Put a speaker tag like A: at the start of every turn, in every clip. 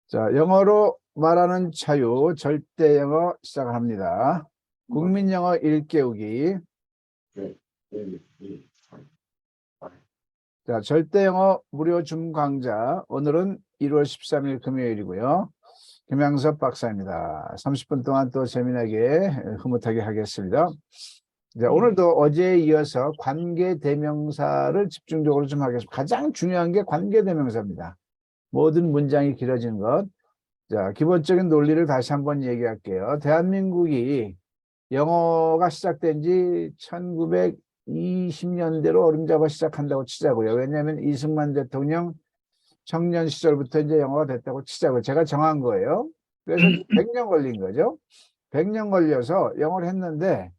A: 자, 영어로 말하는 자유, 절대 영어 시작합니다. 국민 영어 1깨우기. 자, 절대 영어 무료 줌 강좌. 오늘은 1월 13일 금요일이고요. 김양섭 박사입니다. 30분 동안 또 재미나게 흐뭇하게 하겠습니다. 자, 오늘도 어제에 이어서 관계대명사를 집중적으로 좀 하겠습니다. 가장 중요한 게 관계대명사입니다. 모든 문장이 길어지는 것. 자, 기본적인 논리를 다시 한번 얘기할게요. 대한민국이 영어가 시작된 지 1920년대로 어림잡아 시작한다고 치자고요. 왜냐하면 이승만 대통령 청년 시절부터 이제 영어가 됐다고 치자고요. 제가 정한 거예요. 그래서 100년 걸린 거죠. 100년 걸려서 영어를 했는데,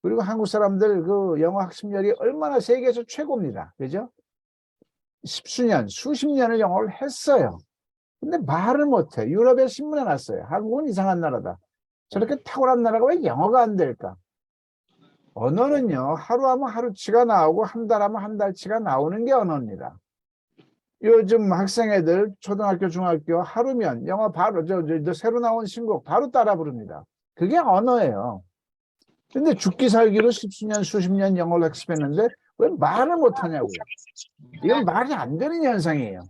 A: 그리고 한국 사람들 그 영어 학습열이 얼마나 세계에서 최고입니다. 그죠? 십수년, 수십 년을 영어를 했어요. 근데 말을 못해. 유럽에 신문에 났어요. 한국은 이상한 나라다. 저렇게 탁월한 나라가 왜 영어가 안 될까? 언어는요, 하루 하면 하루치가 나오고 한 달 하면 한 달치가 나오는 게 언어입니다. 요즘 학생애들 초등학교, 중학교 하루면 영어 바로 저 새로 나온 신곡 바로 따라 부릅니다. 그게 언어예요. 근데 죽기 살기로 십수년, 수십 년 영어를 학습했는데 왜 말을 못하냐고요. 이건 말이 안 되는 현상이에요.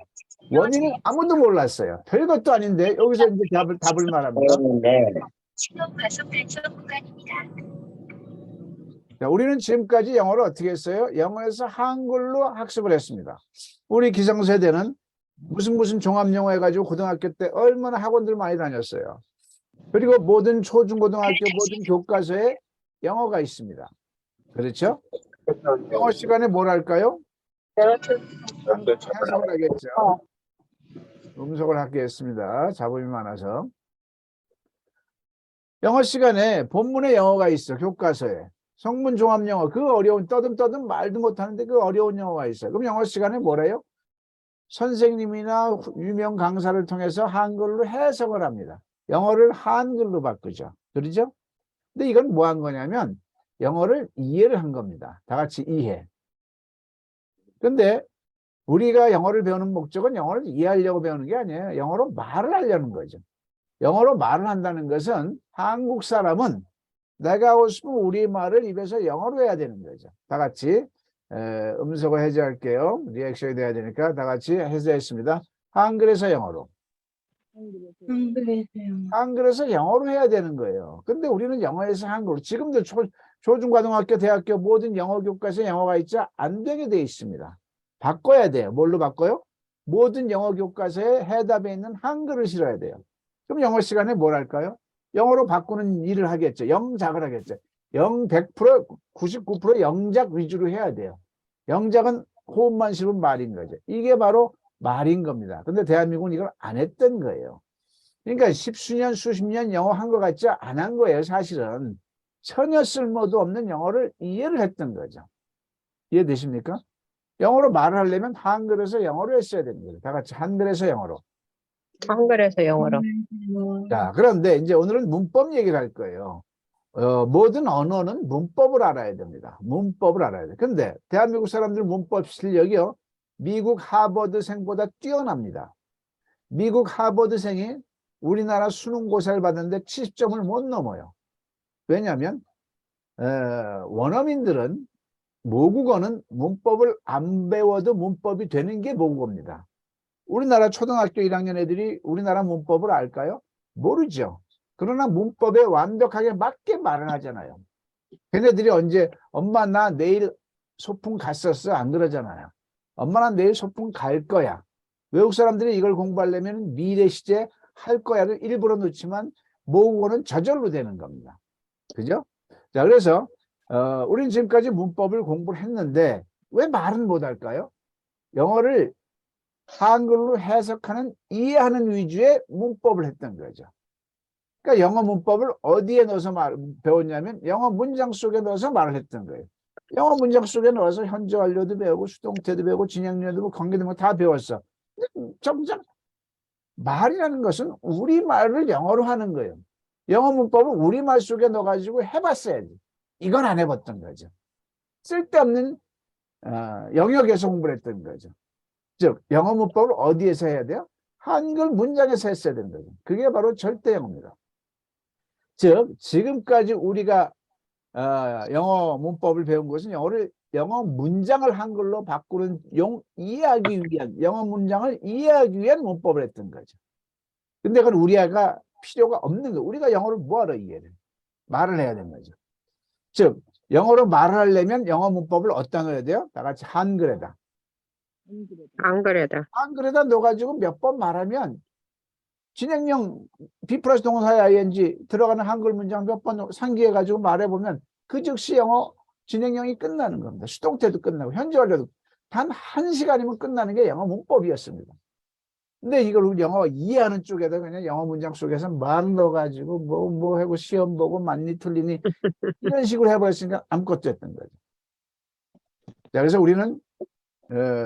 A: 원인은 아무도 몰랐어요. 별것도 아닌데 여기서 이제 답을 말합니다.
B: 신호 과속 단속 구간입니다.
A: 자, 우리는 지금까지 영어를 어떻게 했어요? 영어에서 한글로 학습을 했습니다. 우리 기성세대는 무슨 종합영어 해가지고 고등학교 때 얼마나 학원들 많이 다녔어요. 그리고 모든 초중고등학교 모든 교과서에 영어가 있습니다. 그렇죠? 영어 시간에 뭘 할까요? 해석을 하겠죠. 음성을 하겠습니다. 잡음이 많아서. 영어 시간에 본문에 영어가 있어. 교과서에. 성문 종합 영어. 그 어려운 떠듬 말도 못하는데 그 어려운 영어가 있어요. 그럼 영어 시간에 뭐래요? 선생님이나 유명 강사를 통해서 한글로 해석을 합니다. 영어를 한글로 바꾸죠. 그러죠? 근데 이건 뭐 한 거냐면 영어를 이해를 한 겁니다. 다 같이 이해. 근데 우리가 영어를 배우는 목적은 영어를 이해하려고 배우는 게 아니에요. 영어로 말을 하려는 거죠. 영어로 말을 한다는 것은 한국 사람은 내가 하고 싶은 우리말을 입에서 영어로 해야 되는 거죠. 다 같이 음성을 해제할게요. 리액션이 돼야 되니까 다 같이 해제했습니다. 한글에서 영어로. 한글에서 영어로 해야 되는 거예요. 근데 우리는 영어에서 한글로. 지금도 초중고등학교, 대학교 모든 영어 교과서에 영어가 있자 안 되게 돼 있습니다. 바꿔야 돼요. 뭘로 바꿔요? 모든 영어 교과서에 해답에 있는 한글을 실어야 돼요. 그럼 영어 시간에 뭘 할까요? 영어로 바꾸는 일을 하겠죠. 영작을 하겠죠. 100%, 99% 영작 위주로 해야 돼요. 영작은 호흡만 실은 말인 거죠. 이게 바로 말인 겁니다. 근데 대한민국은 이걸 안 했던 거예요. 그러니까 십수년, 수십 년 영어 한 것 같지 안 한 거예요, 사실은. 전혀 쓸모도 없는 영어를 이해를 했던 거죠. 이해되십니까? 영어로 말을 하려면 한글에서 영어로 했어야 되는 거예요. 다 같이 한글에서 영어로.
C: 한글에서 영어로.
A: 자, 그런데 이제 오늘은 문법 얘기를 할 거예요. 모든 언어는 문법을 알아야 됩니다. 문법을 알아야 돼요. 근데 대한민국 사람들 문법 실력이요, 미국 하버드생보다 뛰어납니다. 미국 하버드생이 우리나라 수능고사를 받았는데 70점을 못 넘어요. 왜냐하면 원어민들은 모국어는 문법을 안 배워도 문법이 되는 게 모국어입니다. 우리나라 초등학교 1학년 애들이 우리나라 문법을 알까요? 모르죠. 그러나 문법에 완벽하게 맞게 말을 하잖아요. 걔네들이 언제 엄마 나 내일 소풍 갔었어? 안 그러잖아요. 엄마 나 내일 소풍 갈 거야. 외국 사람들이 이걸 공부하려면 미래 시제 할 거야를 일부러 넣지만 모국어는 저절로 되는 겁니다. 그죠? 자, 그래서 우리는 지금까지 문법을 공부를 했는데 왜 말은 못할까요? 영어를 한글로 해석하는, 이해하는 위주의 문법을 했던 거죠. 그러니까 영어 문법을 어디에 넣어서 배웠냐면 영어 문장 속에 넣어서 말을 했던 거예요. 영어 문장 속에 넣어서 현재 완료도 배우고 수동태도 배우고 진행률도 배우고 관계도 배우고 다 배웠어. 정작 말이라는 것은 우리말을 영어로 하는 거예요. 영어 문법을 우리말 속에 넣어가지고 해봤어야지. 이건 안 해봤던 거죠. 쓸데없는 영역에서 공부를 했던 거죠. 즉 영어 문법을 어디에서 해야 돼요? 한글 문장에서 했어야 되는 거죠. 그게 바로 절대 영어입니다. 즉 지금까지 우리가 영어 문법을 배운 것은 영어 문장을 한글로 바꾸는 이해하기 위한 영어 문장을 이해하기 위한 문법을 했던 거죠. 근데 그건 우리가 필요가 없는 거. 우리가 영어를 뭐하러 이해를 말을 해야 되는 거죠. 즉 영어로 말을 하려면 영어 문법을 어디다 넣어야 돼요? 다 같이 한글에다.
C: 한글에다.
A: 한글에다 넣어가지고 몇 번 말하면 진행형 be 플러스 동사의 ing 들어가는 한글 문장 몇 번 상기해가지고 말해보면 그 즉시 영어 진행형이 끝나는 겁니다. 수동태도 끝나고 현재 완료도 단 1시간이면 끝나는 게 영어 문법이었습니다. 근데 이걸 영어 이해하는 쪽에다 그냥 영어 문장 속에서 막 넣어가지고 뭐 하고 시험 보고 맞니 틀리니 이런 식으로 해버렸으니까 아무것도 했던 거죠. 자, 그래서 우리는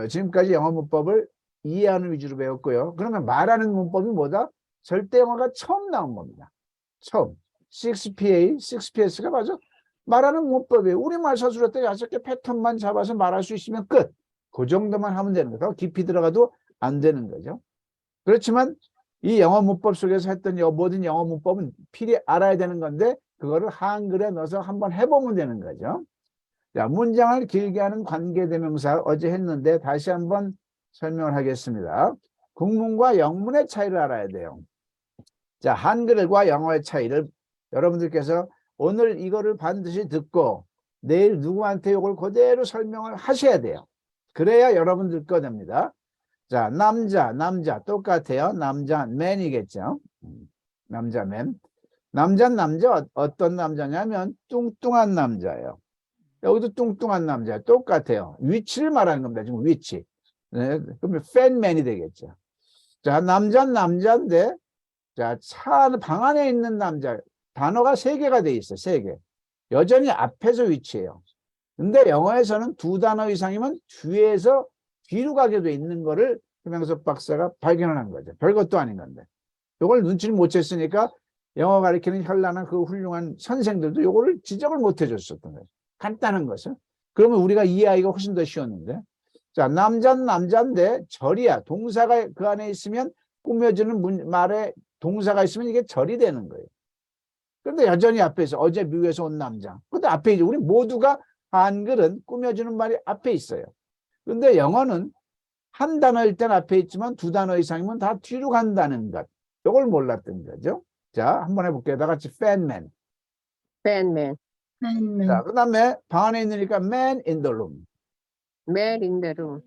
A: 지금까지 영어 문법을 이해하는 위주로 배웠고요. 그러면 말하는 문법이 뭐다? 절대 영어가 처음 나온 겁니다. 처음. 6PA, 6PS가 맞아. 말하는 문법이에요. 우리말 서술할 때 6개 패턴만 잡아서 말할 수 있으면 끝. 그 정도만 하면 되는 거죠. 깊이 들어가도 안 되는 거죠. 그렇지만 이 영어 문법 속에서 했던 모든 영어 문법은 필히 알아야 되는 건데 그거를 한글에 넣어서 한번 해보면 되는 거죠. 자, 문장을 길게 하는 관계대명사 어제 했는데 다시 한번 설명을 하겠습니다. 국문과 영문의 차이를 알아야 돼요. 자, 한글과 영어의 차이를 여러분들께서 오늘 이거를 반드시 듣고 내일 누구한테 이걸 그대로 설명을 하셔야 돼요. 그래야 여러분들 거 됩니다. 자, 남자 똑같아요. 남자 man이겠죠. 남자 man. 남자 어떤 남자냐면 뚱뚱한 남자예요. 여기도 뚱뚱한 남자 똑같아요. 위치를 말하는 겁니다. 지금 위치. 네, 그러면 fatman이 되겠죠. 자, 남자인데 자, 방 안에 있는 남자 단어가 3개가 돼 있어요. 3개. 여전히 앞에서 위치해요. 근데 영어에서는 2단어 이상이면 뒤에서 뒤로 가게 돼 있는 거를 김영석 박사가 발견한 거죠. 별것도 아닌 건데. 이걸 눈치를 못 챘으니까 영어 가르치는 현란한 그 훌륭한 선생들도 이거를 지적을 못 해줬었던 거예요. 간단한 것을. 그러면 우리가 이해하기가 훨씬 더 쉬웠는데. 자, 남자인데 절이야. 동사가 그 안에 있으면 꾸며주는 말에 동사가 있으면 이게 절이 되는 거예요. 그런데 여전히 앞에서 어제 미국에서 온 남자. 근데 앞에 이제 우리 모두가 한글은 꾸며주는 말이 앞에 있어요. 근데 영어는 한 단어일 땐 앞에 있지만 2단어 이상이면 다 뒤로 간다는 것. 이걸 몰랐던 거죠. 자, 한번 해볼게요. 다 같이 fatman.
C: fatman.
A: 자, 그 다음에 방 안에 있으니까 man in the room.
C: man in the room.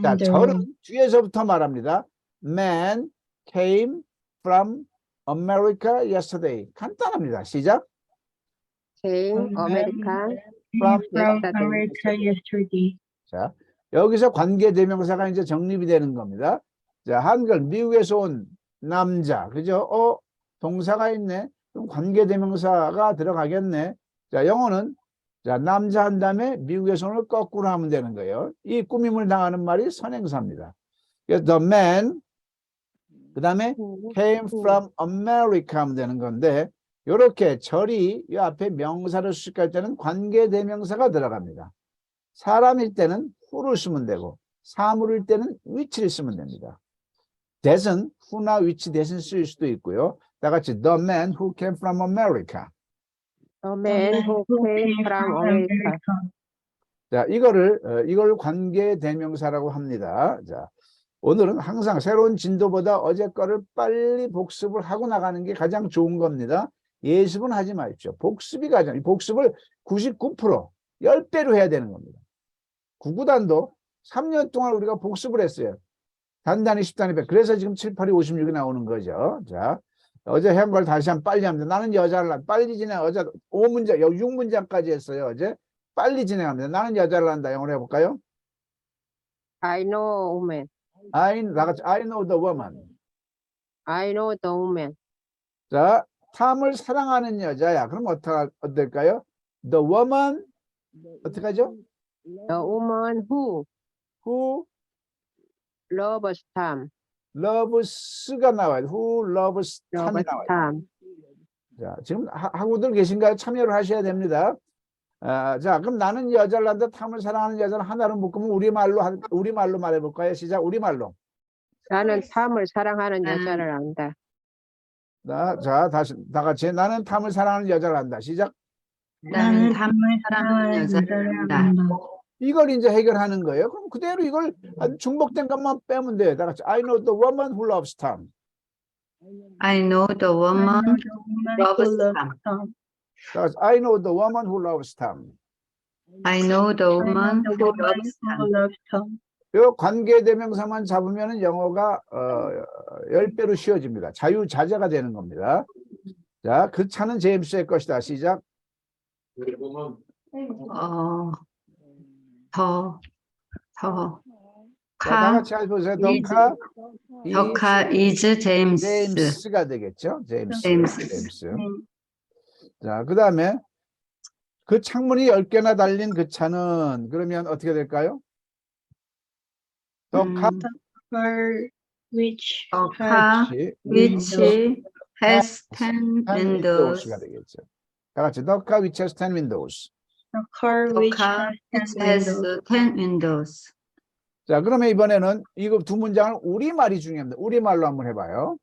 A: 자, 절은 뒤에서부터 말합니다. Man came from America yesterday. 간단합니다. 시작.
C: came American
A: from
C: yesterday.
A: 자, 여기서 관계대명사가 이제 정립이 되는 겁니다. 자, 한글 미국에서 온 남자. 그죠? 동사가 있네. 그럼 관계대명사가 들어가겠네. 자, 영어는 자, 남자 한 다음에 미국에서 온을 거꾸로 하면 되는 거예요. 이 꾸밈을 당하는 말이 선행사입니다. 그래서 the man 그 다음에 came from America 하면 되는 건데 이렇게 절이 이 앞에 명사를 수식할 때는 관계대명사가 들어갑니다. 사람일 때는 who를 쓰면 되고 사물일 때는 which를 쓰면 됩니다. that은 who나 which 대신 쓰일 수도 있고요. 다 같이 the man who came from America.
C: A man who came from America.
A: 자, 이걸 관계대명사라고 합니다. 자, 오늘은 항상 새로운 진도보다 어제 거를 빨리 복습을 하고 나가는 게 가장 좋은 겁니다. 예습은 하지 마십시오. 복습을 99% 10배로 해야 되는 겁니다. 구구단도 3년 동안 우리가 복습을 했어요. 단단히 10단위 100. 그래서 지금 7, 8이 56이 나오는 거죠. 자, 어제 한 걸 다시 한번 빨리 합니다. 나는 여자를 빨리 진행. 어제 5문장, 6문장까지 했어요. 어제 빨리 진행합니다. 나는 여자를 한다. 영어로 해볼까요?
C: I know a woman.
A: I know the woman.
C: I know the woman.
A: 자, 탐을 사랑하는 여자야. 그럼 어떨까요? The woman 어떻게 하죠?
C: The woman who loves Tom.
A: loves가 나와요. Who loves 탐이
C: Loves
A: 나와요.
C: Tom.
A: 자, 지금 학우들 계신가요? 참여를 하셔야 됩니다. 자, 그럼 나는 여자를 한다. 탐을 사랑하는 여자를 하나로 묶으면 우리말로 말해볼까요? 시작. 우리말로.
C: 나는 탐을 사랑하는 여자를 안다.
A: 자, 다시 다 같이 나는 탐을 사랑하는 여자를 안다. 시작.
D: 나는 탐을 사랑하는 여자를 안다.
A: 이걸 이제 해결하는 거예요. 그럼 그대로 이걸 아주 중복된 것만 빼면 돼요. 다 같이 I know the woman who loves Tom.
D: I know the woman loves Tom.
A: 다 같이 I know the woman who loves Tom.
D: I know the woman who loves Tom.
A: 요 관계대명사만 잡으면 영어가 10배로 쉬워집니다. 자유자재가 되는 겁니다. 자, 그 차는 제임스의 것이다. 시작. 자, 다 같이 해보세요. The car
D: is James.
A: 제임스가 되겠죠. 제임스.
D: 제임스.
A: 자, 그 다음에 그 창문이 10개나 달린 그 차는 그러면 어떻게 될까요? The car
D: which
A: has
D: has 10
A: windows가
D: windows.
A: 되겠죠. 다 같이 The car which has 10 windows.
D: The car which has 10 windows.
A: 자, 그러면 이번에는 이거 두 문장을 우리말이 중요합니다. 우리말로 한번 해봐요.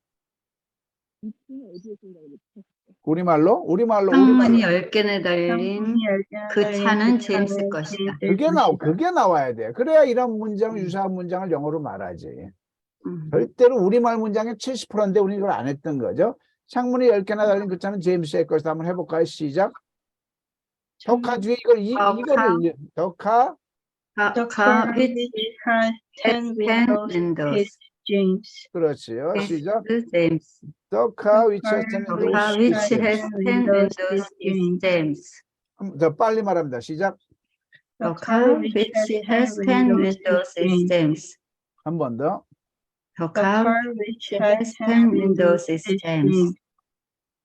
A: 우리말로.
D: 창문이 10개나 달린 그 차는 제임스 것이다.
A: 그게 나와야 돼. 그래야 이런 문장, 유사한 문장을 영어로 말하지.
D: 음.
A: 절대로 우리말 문장의 70%인데 우리는 이걸 안 했던 거죠. 창문이 10개나 달린 그 차는 제임스의 것이다. 한번 해볼까요? 시작. 더카 뒤에 이거를 더카
D: The car which has 10 windows. James.
A: 그렇지요. 시작.
D: James.
A: The car which has 10
D: The car which has 10 windows is James.
A: 더 빨리 말합니다. 시작.
D: The car which has 10 windows is James.
A: 한 번 더.
D: The car which has 10 windows is James.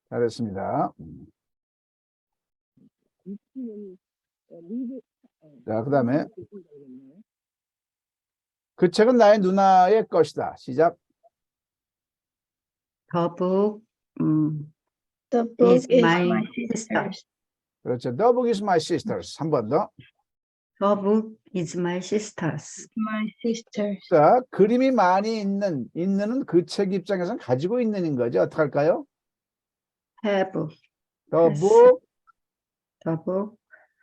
A: 잘했습니다. 자, 그 다음에 그 책은 나의 누나의 것이다. 시작.
D: The book
B: The
D: is my sister.
A: 그렇죠. The book is my sister's. 한 번 더.
D: The book is my sister's.
B: My sisters.
A: 자, 그림이 많이 있는 그 책 입장에서는 가지고 있는 거죠. 어떻게 할까요?
D: Have
A: The
D: Yes.
A: book
D: the book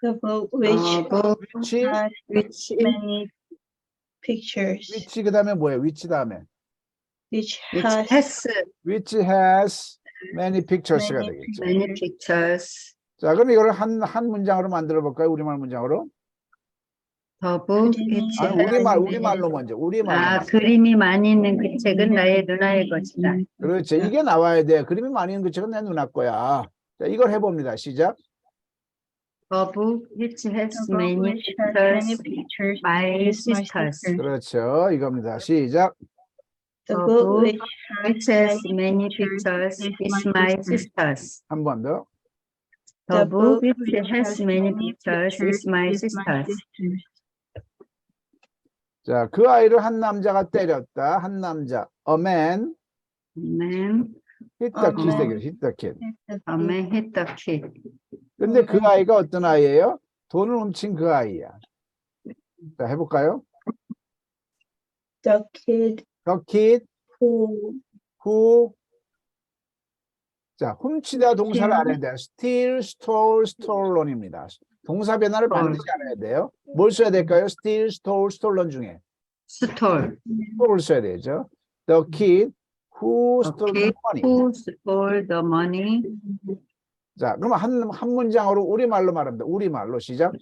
B: The book
A: which
D: which
B: many pictures.
A: which 그 다음에 뭐예요? which 다음에
B: Which
D: which has
A: has many pictures가
B: many
A: 되겠죠.
D: many pictures.
A: 자, 그럼 이거를 한 문장으로 만들어 볼까요? 우리말 문장으로.
D: The book which
A: 아니,
D: has
A: 우리말로 먼저. 우리말로.
D: 그림이 많이 있는 그 책은 나의 누나의 것이다.
A: 그렇죠. 이게 나와야 돼. 그림이 많이 있는 그 책은 내 누나 거야. 자, 이걸 해봅니다. 시작.
D: The book which has
B: The book
D: many
B: which has many
D: pictures,
B: pictures.
D: my
B: is my
D: sisters.
B: sister.
A: 그렇죠. 이겁니다. 시작.
B: The
D: The
B: book
D: book
B: which
D: which has many pictures is my sister's.
A: 한 번 더.
D: The book which has many pictures is my sister's.
A: 자, 그 아이를 한 남자가 때렸다. 한 남자. A man
D: Man,
A: hit the kid.
B: man.
A: 되겠죠. hit the kid.
D: a man hit the kid.
A: 근데 그 아이가 어떤 아이예요? 돈을 훔친 그 아이야. 자, 해볼까요?
B: The kid
A: The kid
B: who
A: 자, 훔치다 동사를 알아야 돼요. steal, stole, stolen입니다. 동사 변화를 반드시 알아야 돼요. 뭘 써야 될까요? steal, stole, stolen 중에
D: Stole.
A: stole를 써야 되죠. The kid who
D: The
A: stole the
D: kid
A: money.
D: who stole the money.
A: 자, 그러면 한 문장으로 우리말로 말합니다. 우리말로 시작.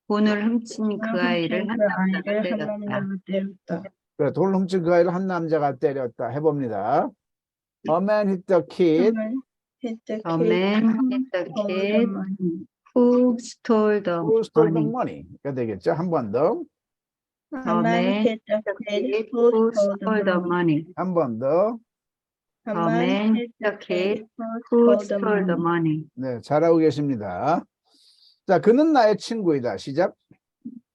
D: 돈을 훔친 그 아이를 한 남자가 때렸다.
A: 그래, 돈을 훔친 그 아이를 한 남자가 때렸다. 해봅니다. A man hit the kid
B: hit the
D: A
B: kid
D: man hit the kid who stole the
A: who stole the
D: money.
A: money가 되겠죠. 한 번 더.
B: A man hit the kid
D: who stole the money.
A: 한 번 더.
B: A
D: A man hit the kid who stole the money.
A: 네, 잘하고 계십니다. 자, 그는 나의 친구이다. 시작.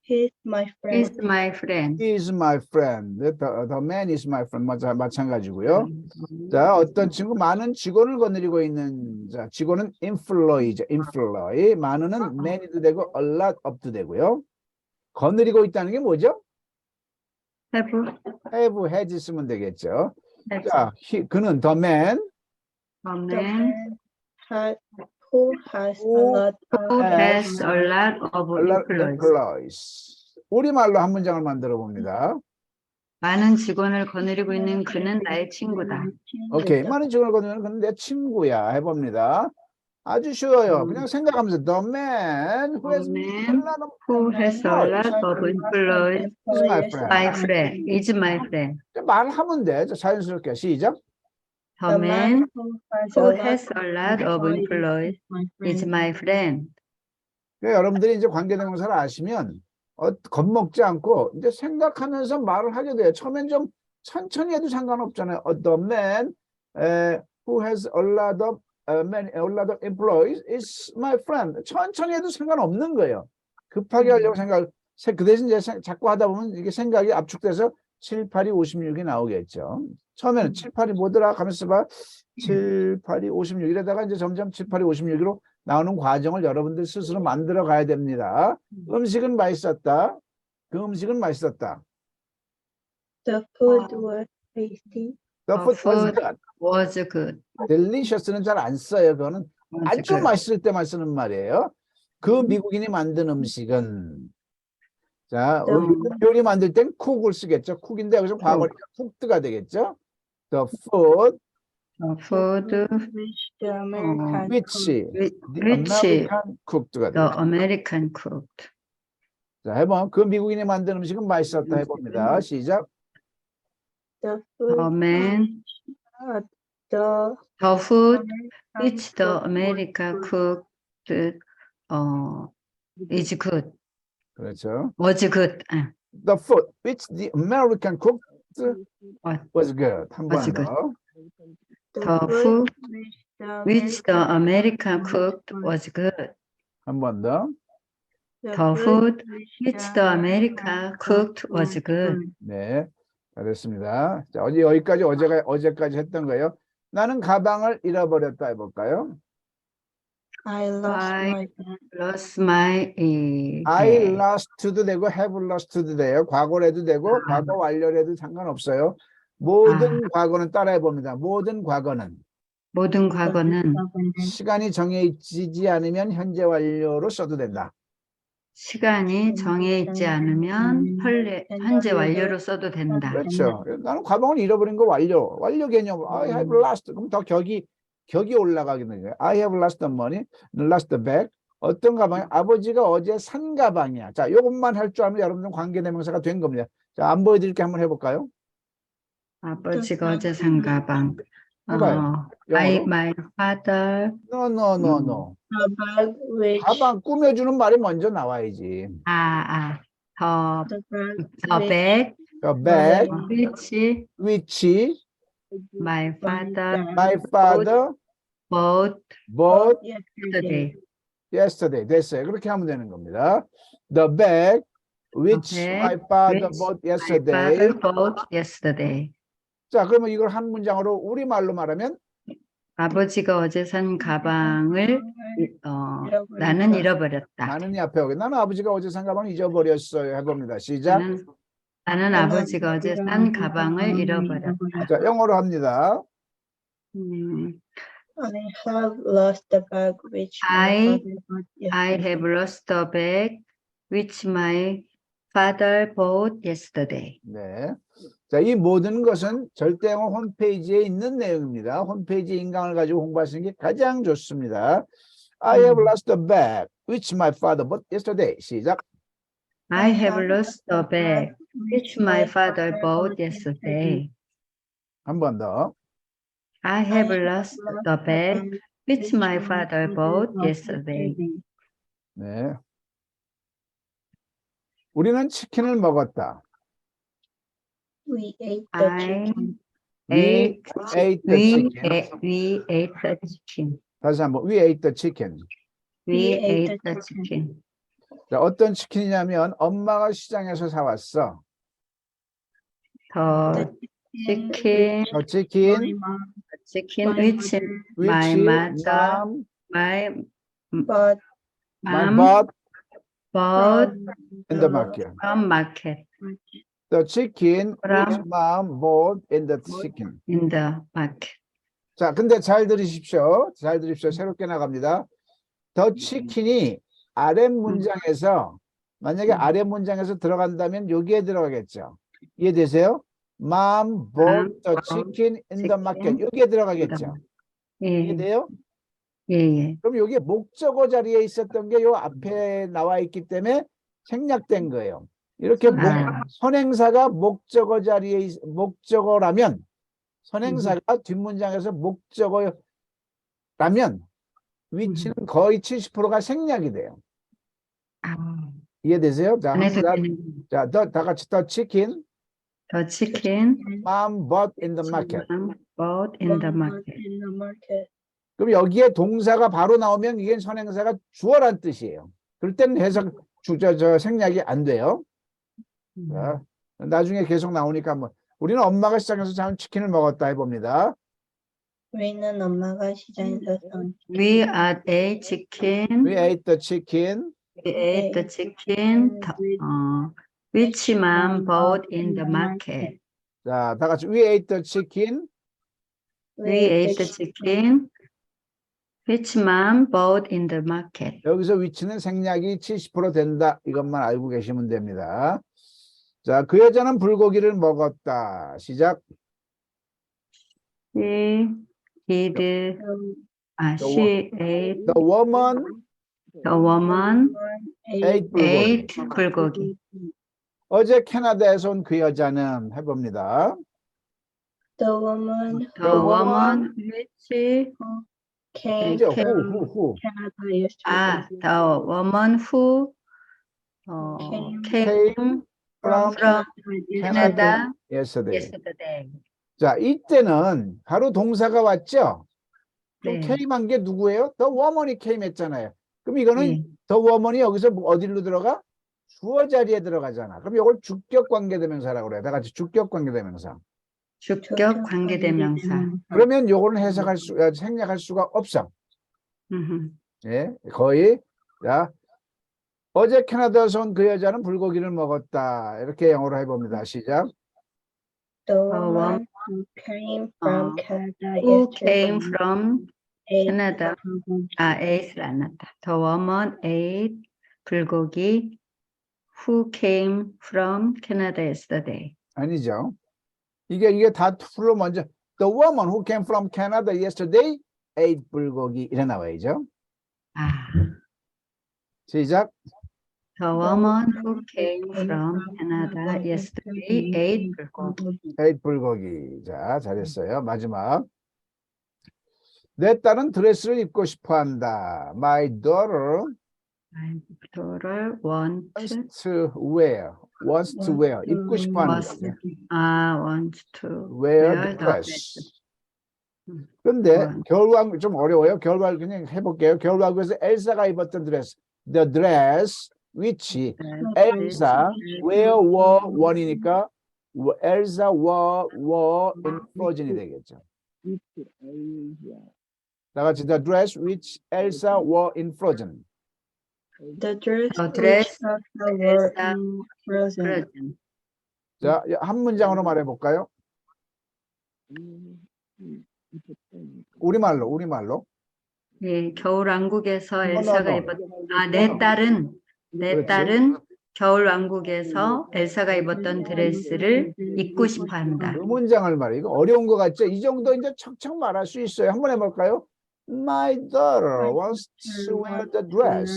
B: He's my
D: He's
B: friend.
D: my friend.
A: He is my friend. The man is my friend. 마찬가지고요. 자, 어떤 친구 많은 직원을 거느리고 있는 자, 직원은 employee죠. employee. 많은은 many도 되고 a lot of도 되고요. 거느리고 있다는 게 뭐죠?
D: have,
A: has 쓰면 되겠죠.
D: have.
A: 자, 그는 the man
D: The
B: The
D: man
B: who has a
A: who
B: lot
D: who
B: of
D: has a lot of
A: a lot of
D: employees.
A: employees. 우리말로 한 문장을 만들어 봅니다.
D: 많은 직원을 거느리고 있는 그는 나의 친구다.
A: 오케이. 많은 직원을 거두면 그는 내 친구야. 해봅니다. 아주 쉬워요. 그냥 생각하면서 the man who has
D: The
A: a
D: man
A: lot of
D: who has a lot of employees
A: is my friend.
D: my friend, is my friend.
A: 말하면 돼. 자연스럽게. 시작.
D: The man who has a lot of
B: employees
D: employees is my friend.
A: 그러니까 여러분들이 이제 관계대명사를 아시면 겁먹지 않고 이제 생각하면서 말을 하게 돼요. 처음엔 좀 천천히 해도 상관없잖아요. The man who has a lot of employees is my friend. 천천히 해도 상관없는 거예요. 급하게 하려고 그 대신 이제 자꾸 하다 보면 이게 생각이 압축돼서 7, 8이 56이 나오겠죠. 처음에는 7, 8이 뭐더라 가면서 봐. 7, 8이 56 이러다가 이제 점점 7, 8이 56으로 나오는 과정을 여러분들 스스로 만들어 가야 됩니다. 음식은 맛있었다. 그 음식은 맛있었다.
B: The food was tasty.
A: The food was
D: food
A: good.
D: was good.
A: delicious는 잘 안 써요. 그거는
D: Was
A: 아주
D: good.
A: 맛있을 때만 쓰는 말이에요. 그 미국인이 만든 음식은 자 요리 만들 땐 cook을 쓰겠죠. cook인데 여기서 과거니까 cooked가 되겠죠. The food
D: The food
B: Which the American
A: which the
D: which
A: American cooked가
D: the
A: 되겠죠.
D: American cooked.
A: 자 해봐. 그 미국인이 만든 음식은 맛있었다 해봅니다. 시작.
B: the
D: The
B: food
D: man,
B: the
D: the food which the American cooked is good.
A: 그렇죠.
D: Was good.
A: The food which the American cooked
D: Was
A: was good. 한 번
D: was good.
A: 더.
D: The food which the American cooked was good.
A: 한 번 더.
D: The food which the American cooked was good.
A: 네, 잘했습니다. 자, 여기까지 어제까지 했던 거예요. 나는 가방을 잃어버렸다 해볼까요?
B: I lost
D: I
B: my
D: lost my
A: I
D: bag.
A: lost도 되고 have lost도 돼요. 과거로 해도 되고 과거 완료로 해도 상관없어요. 모든 과거는 따라해 봅니다. 모든 과거는
D: 모든 과거는
A: 시간이 정해지지 않으면 현재 완료로 써도 된다.
D: 시간이 정해 있지 않으면 현재 완료로 써도 된다.
A: 그렇죠. 나는 가방을 잃어버린 거 완료 개념. I have lost. 그럼 더 격이 올라가게 되는 거예요. I have lost the money, lost the bag. 어떤 가방이 아버지가 어제 산 가방이야. 자, 이것만 할 줄 알면 여러분들 관계대명사가 된 겁니다. 자, 안 보여드릴게 한번 해볼까요?
D: 아버지가 어제 산 가방.
A: 해봐요.
D: My father.
A: No.
B: the bag which
A: 가방 꾸며주는 말이 먼저 나와야지.
B: the bag
D: The
A: The bag
D: which
A: which
D: my father
A: my father
D: bought
A: bought
B: yesterday.
A: yesterday. 됐어요. 그렇게 하면 되는 겁니다. The bag which
D: bag
A: my father
D: which
A: bought
D: my
A: yesterday.
D: father bought yesterday.
A: 자, 그러면 이걸 한 문장으로 우리말로 말하면
D: 아버지가 어제 산 가방을 나는 잃어버렸다.
A: 나는 앞에 오게. 나는 아버지가 어제 산 가방을 잊어버렸어요. 해봅니다. 시작.
D: 나는 아버지가 어제 산 가방을 잃어버렸다.
A: 자, 영어로 합니다.
B: I have lost the bag which
D: I
B: my father bought
D: I have lost the bag which my father bought yesterday.
A: 네. 자, 이 모든 것은 절대영어 홈페이지에 있는 내용입니다. 홈페이지 인강을 가지고 공부하시는 게 가장 좋습니다. I have lost the bag which my father bought yesterday. 시작.
D: I have lost the bag which my father bought yesterday.
A: 한 번 더.
D: I have lost the bag which my father bought yesterday.
A: 네. 우리는 치킨을 먹었다.
B: We ate the chicken.
A: We ate the chicken.
D: We ate the chicken.
A: 다시 한번. We ate the chicken.
D: We ate the chicken.
A: 자, 어떤 치킨이냐면 엄마가 시장에서 사왔어.
D: The chicken which my mother, my
B: but
A: my
D: mom
A: bought
D: bought
A: in the market.
D: from market.
A: The chicken
D: From-
A: which mom bought in the chicken.
D: in the market.
A: 자, 근데 잘 들으십시오. 잘 들으십시오. 새롭게 나갑니다. The chicken이 아랫 문장에서 만약에 아랫 문장에서 들어간다면 여기에 들어가겠죠. 이해되세요? Mom bought the chicken in the market. 여기에 들어가겠죠.
D: 예,
A: 이해돼요?
D: 예, 예.
A: 그럼 여기 목적어 자리에 있었던 게 요 앞에 나와 있기 때문에 생략된 거예요. 이렇게
D: 아.
A: 선행사가 목적어 자리에 목적어라면 선행사가 뒷문장에서 목적어라면 위치는 거의 70%가 생략이 돼요.
D: 아,
A: 이해되세요? 자,
D: 안 해도
A: 다,
D: 되는.
A: 자, 다 같이 the chicken
D: The chicken
A: mom bought in the market.
D: bought in the
B: Mom bought
D: market.
B: in the market.
A: 그럼 여기에 동사가 바로 나오면 이게 선행사가 주어란 뜻이에요. 그럴 때는 해석 생략이 안 돼요. 자, 나중에 계속 나오니까 뭐 우리는 엄마가 시장에서 사온 치킨을 먹었다 해봅니다.
B: 우리는 엄마가 시장에서 산
D: We are a chicken.
A: We ate the chicken
D: We ate the chicken. Which mom bought in the market.
A: 자, 다 같이 we ate the chicken
D: We ate the chicken. Which mom bought in the market.
A: 여기서 위치는 생략이 70% 된다. 이것만 알고 계시면 됩니다. 자, 그 여자는 불고기를 먹었다. 시작.
D: She did. She ate.
A: The woman
D: The woman
A: ate 불고기.
D: ate 불고기.
A: 어제 캐나다에서 온 그 여자는 해봅니다.
B: The woman
D: The woman which
B: came
A: 이제
B: from
A: who.
B: Canada yesterday.
D: the woman who came
A: From
D: Canada
A: yesterday.
D: yesterday.
A: 자, 이때는 바로 동사가 왔죠? 그럼
D: 네.
A: came 한 게 누구예요? The woman이 came 했잖아요. 그럼 이거는
D: 네.
A: the woman이 여기서 어디로 들어가? 주어 자리에 들어가잖아. 그럼 이걸 주격 관계대명사라고 그래요. 다 같이 주격 관계대명사.
D: 주격 관계대명사.
A: 그러면 요거는 생략할 수가 없어. 예, 거의. 자, 어제 캐나다에서 온 그 여자는 불고기를 먹었다. 이렇게 영어로 해봅니다. 시작.
B: The woman who came from Canada
D: Who
B: yesterday
D: came from
B: ate
D: Canada. ate를 안 났다. The woman ate 불고기. Who came from Canada yesterday.
A: 아니죠. 이게 다 풀로 먼저 The woman who came from Canada yesterday ate 불고기 이래 나와야죠.
D: 아,
A: 시작.
D: the woman who came from Canada yesterday ate 불고기.
A: ate 불고기. 자, 잘했어요. 마지막. 내 딸은 드레스를 입고 싶어 한다. My daughter
D: My daughter wants
A: wants to wear. 입고 싶어 하는 거죠.
D: wants to
A: wear
D: wear
A: the
D: the
A: dress.
D: dress.
A: 근데 겨울왕국 좀 어려워요. 겨울왕국 그냥 해볼게요. 겨울왕국에서 엘사가 입었던 드레스. The dress which Elsa wore one이니까 Elsa wore in Frozen이 되겠죠. 다 같이 the dress which Elsa wore in Frozen.
B: The dress
D: The dress
B: which Elsa wore
D: Elsa
B: in Frozen.
D: Frozen.
A: 자, 한 문장으로 말해볼까요? 우리말로.
D: 예, 겨울왕국에서 엘사가
A: no.
D: 입었던 내
A: 그렇지.
D: 딸은 겨울왕국에서 엘사가 입었던 드레스를 입고 싶어 한다.
A: 그 문장을 말해. 이거 어려운 것 같죠? 이 정도 이제 척척 말할 수 있어요. 한번 해볼까요? My daughter wants to wear the dress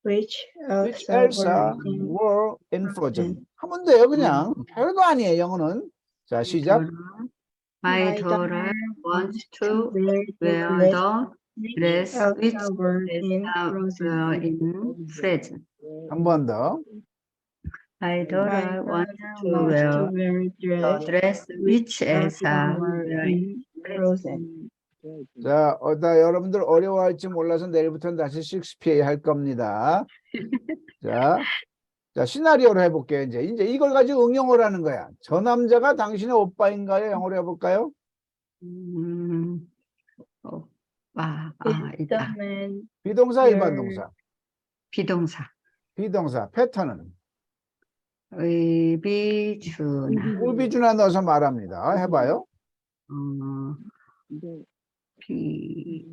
B: which
A: which
B: Elsa
A: Elsa wore in Frozen. 하면 돼요, 그냥. 별거 아니에요, 영어는. 자, 시작.
D: My daughter wants to wear the dress which
B: Elsa wore in
D: Elsa wore
B: Frozen.
D: in Frozen.
A: 한 번 더.
D: My
B: My
D: daughter wants to
B: daughter wants to
D: wear
B: wear
D: the
B: dress
D: dress which Elsa
B: wore
D: wore
B: in Frozen.
A: 자, 여러분들 어려워할지 몰라서 내일부터는 다시 6PA 할 겁니다. 자, 시나리오로 해볼게요. 이제 이걸 가지고 응용을 하는 거야. 저 남자가 당신의 오빠인가요? 영어로 해볼까요?
D: 있다.
A: 비동사, 일반 동사.
D: 비동사.
A: 비동사, 패턴은
D: 의비주나.
A: 의비주나 넣어서 말합니다. 해봐요.
D: 비,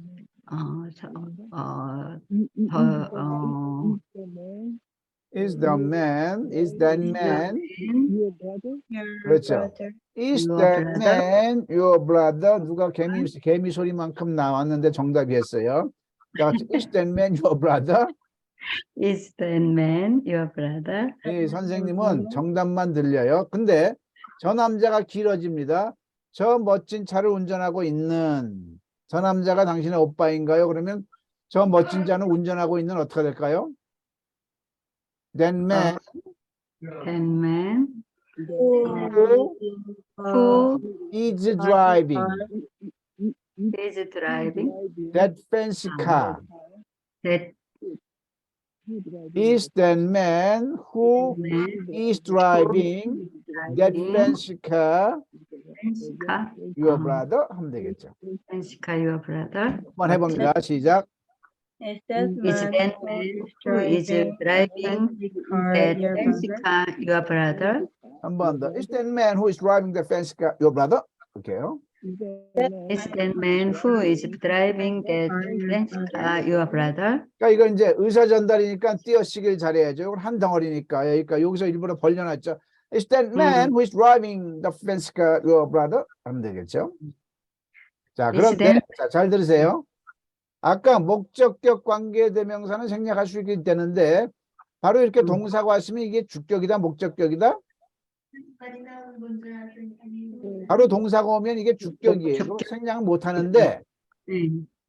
A: Is the man, is that man,
B: Your
A: 그렇죠.
B: brother.
A: is
D: Your
A: that
D: brother.
A: man your brother? 누가 개미 소리만큼 나왔는데 정답이었어요. 자, 같이 is that man your brother?
D: Is that man your brother?
A: 이 선생님은 정답만 들려요. 근데 저 남자가 길어집니다. 저 멋진 차를 운전하고 있는 저 남자가 당신의 오빠인가요? 그러면 저 멋진 차는 운전하고 있는 어떻게 될까요? That man
D: That man
A: who
D: who
A: is driving
D: is driving
A: that fancy car.
D: that
A: Is that man who
D: man
A: is driving that fancy car
D: fancy car,
A: your brother? 하면 되겠죠.
D: fancy car your brother.
A: 한번 해봅니다. 시작.
B: Is that
D: Is
B: man
D: that
B: who
D: man
B: is
D: who is driving
B: fancy car
D: that
B: your
D: fancy
B: brother?
D: car your brother?
A: 한 번 더. Is that man who is driving the fancy car your brother? 볼게요.
D: Is that man who is driving that fancy car your brother?
A: 그러니까 이건 이제 의사 전달이니까 띄어쓰기를 잘해야죠. 이건 한 덩어리니까. 그러니까 여기서 일부러 벌려놨죠. Is that man who is driving the fancy car your brother? 하면 되겠죠. 자,
D: Is
A: 그런데
D: that-
A: 자, 잘 들으세요. 아까 목적격 관계대명사는 생략할 수 있게 되는데 바로 이렇게 동사가 왔으면 이게 주격이다, 목적격이다? 바로 동사가 오면 이게 주격이에요. 그럼 생략을 못 하는데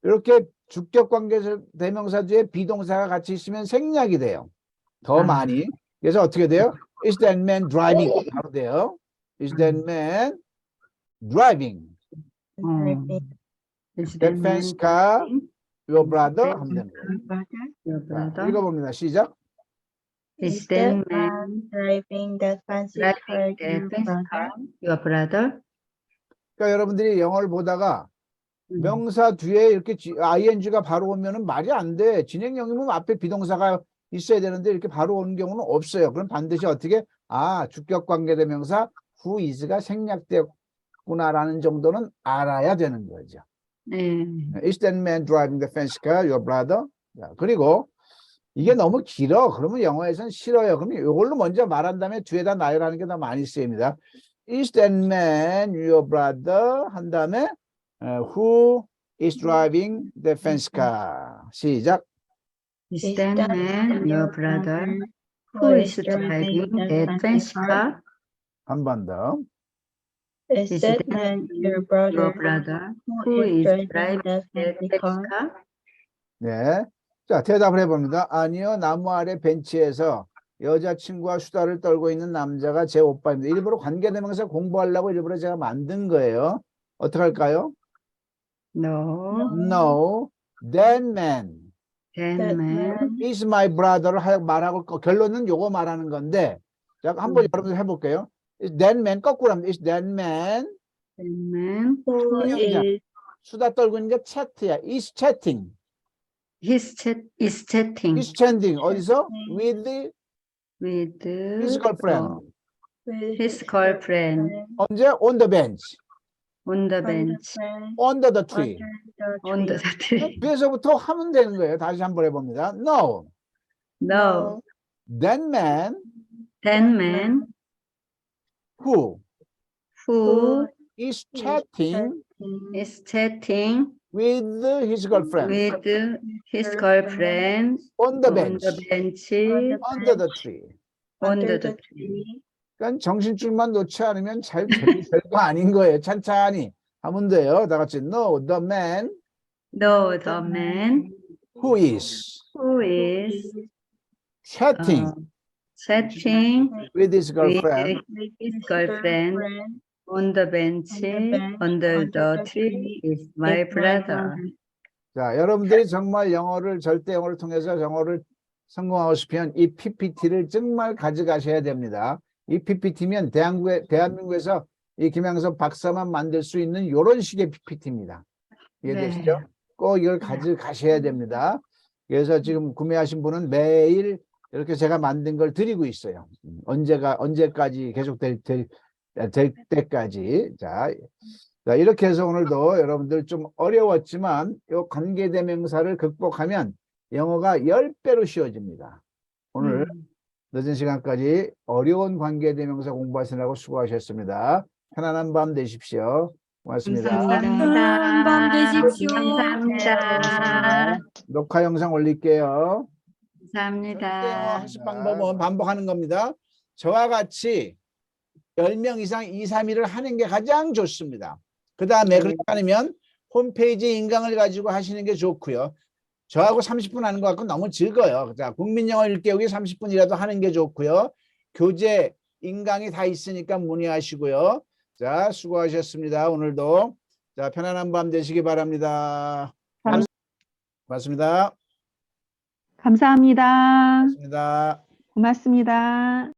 A: 이렇게 주격 관계대명사 뒤에 비동사가 같이 있으면 생략이 돼요. 더
D: 아.
A: 많이. 그래서 어떻게 돼요? Is that man driving? 바로 돼요. Is that man driving
D: Is
A: that
D: that man
A: fancy car your brother? 하면 됩니다.
D: your
A: 자,
D: brother?
A: 읽어봅니다. 시작.
D: Is that man
B: driving that fancy
D: driving
B: car your
D: that fancy
B: brother?
D: car your brother?
A: 그러니까 여러분들이 영어를 보다가 명사 뒤에 이렇게 ing가 바로 오면은 말이 안 돼. 진행형이면 앞에 비동사가 있어야 되는데 이렇게 바로 오는 경우는 없어요. 그럼 반드시 어떻게? 주격 관계대명사 who is가 생략되었구나라는 정도는 알아야 되는 거죠.
D: 네.
A: Is that man driving the fancy car, your brother? 자, 그리고 이게 너무 길어. 그러면 영어에서는 싫어요. 그러면 이걸로 먼저 말한 다음에 뒤에다 나열하는 게 더 많이 쓰입니다. Is that man your brother? 한 다음에 who is driving the fancy car? 시작.
D: Is that man your brother who is driving that fancy car?
A: 한 번 더.
B: Is that man your brother
D: Your brother who is driving
B: that
D: that
B: fancy
D: fancy
B: car?
D: car?
A: 네. 자, 대답을 해봅니다. 아니요, 나무 아래 벤치에서 여자친구와 수다를 떨고 있는 남자가 제 오빠입니다. 일부러 관계대명사 공부하려고 일부러 제가 만든 거예요. 어떻게 할까요?
D: No.
A: No, that man
D: That man
A: is my brother 말하고 결론은 요거 말하는 건데 자, 한번 여러분들 해볼게요. Is that man 거꾸로 합니다. Is that man
B: Who is
A: 수다 떨고 있는 게 chatt야. Is chatting.
D: is chatting
A: Is chatting. 어디서? With
D: with
A: his girlfriend.
D: his girlfriend
A: 언제? On the bench.
D: on the bench
A: Under the tree.
D: on the tree.
A: 뒤에서부터 하면 되는 거예요. 다시 한번 해봅니다. No,
D: No.
A: that man
D: That man
A: who
D: who
A: is chatting
D: is chatting
A: with his girlfriend
D: with his girlfriend
A: on the
D: on
A: bench.
D: the bench
A: Under the tree.
D: under the tree.
A: 그러니까 정신줄만 놓지 않으면 잘 별거 아닌 거예요. 찬찬히 하면 돼요. 다 같이 No, the man
D: No, the man
A: who is
D: who is
A: chatting
D: chatting
A: with his girlfriend
D: with his girlfriend on the bench under the tree is my brother.
A: 자, 여러분들이 정말 영어를 절대 영어를 통해서 영어를 성공하고 싶으면 이 PPT를 정말 가져가셔야 됩니다. 이 PPT면 대한민국에서 이 김양섭 박사만 만들 수 있는 이런 식의 PPT입니다. 이해되시죠?
D: 네.
A: 꼭 이걸 가져가셔야 됩니다. 그래서 지금 구매하신 분은 매일 이렇게 제가 만든 걸 드리고 있어요. 언제까지 계속 될 때까지. 자, 이렇게 해서 오늘도 여러분들 좀 어려웠지만 이 관계대명사를 극복하면 영어가 10배로 쉬워집니다. 오늘 늦은 시간까지 어려운 관계대명사 공부하시느라고 수고하셨습니다. 편안한 밤 되십시오. 고맙습니다.
D: 감사합니다.
E: 밤 되십시오.
D: 감사합니다.
A: 녹화 영상 올릴게요.
D: 감사합니다.
A: 영어 학습 방법은 반복하는 겁니다. 저와 같이 10명 이상 2, 3일을 하는 게 가장 좋습니다. 그 다음에 그렇지 않으면 홈페이지 인강을 가지고 하시는 게 좋고요. 저하고 30분 하는 것 같고 너무 즐거워요. 자, 국민영어 1개국이 30분이라도 하는 게 좋고요. 교재, 인강이 다 있으니까 문의하시고요. 자, 수고하셨습니다. 오늘도. 자, 편안한 밤 되시기 바랍니다. 고맙습니다.
F: 감사합니다.
A: 고맙습니다.
F: 고맙습니다.